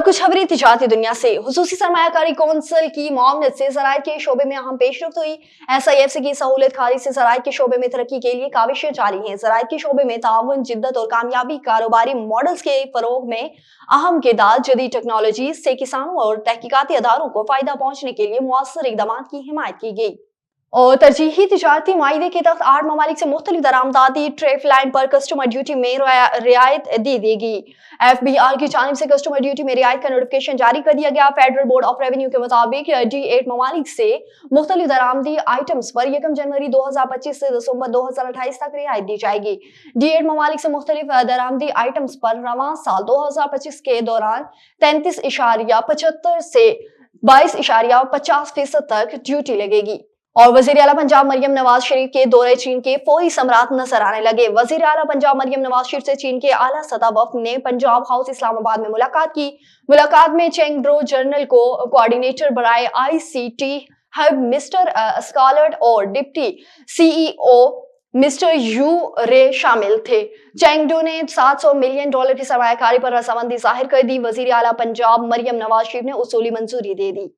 और अब कुछ खबरें तिजारती दुनिया से। हुसूसी सरमायाकारी कौंसिल की मामलत से ज़राइत के शोबे में अहम पेशरफ्त हुई। SIFC की सहूलत खारी से ज़राइत के शोबे में तरक्की के लिए काविशें जारी हैं। ज़राइत के शोबे में ताउन, जिद्दत और कामयाबी कारोबारी मॉडल्स के फरोग में अहम किरदार। जदीद टेक्नोलॉजी से किसानों और तहकीकाती अदारों को फायदा पहुंचने के लिए मुअस्सर इक़दामात की हिमायत की गई। और तरजीही तिजारती माहिदे के तहत 8 ममालिक से मुख्तलिफ दरामदाती ट्रेफ लाइन पर कस्टमर ड्यूटी में रियायत दी देगी। FBR की जानिब से कस्टमर ड्यूटी में रियायत का नोटिफिकेशन जारी कर दिया गया। फेडरल बोर्ड ऑफ रेवेन्यू के मुताबिक D8 ममालिक से मुख्तलिफ दरामदी आइटम्स पर 1 जनवरी 2025 से दिसंबर 2028 तक रियायत दी जाएगी। D8 ममालिक से मुख्तलिफ दरामदी आइटम्स पर रवां साल 2025 के दौरान 33.75 से 22.50% तक ड्यूटी लगेगी। और वज़ीर आला पंजाब मरियम नवाज शरीफ के दौरे चीन के फौरी समरात नजर आने लगे। वज़ीर आला पंजाब मरियम नवाज शरीफ से चीन के आला सतह वफ़द ने पंजाब हाउस इस्लामाबाद में मुलाकात की। मुलाकात में चेंगडो जनरल को कोऑर्डिनेटर बराए ICT हब मिस्टर स्कॉलर्ड और डिप्टी CEO मिस्टर यू रे शामिल थे। चेंगडो ने $700 मिलियन की सरमायाकारी पर रजामंदी जाहिर कर दी। वज़ीर आला पंजाब मरियम नवाज शरीफ ने उसूली मंजूरी दे दी।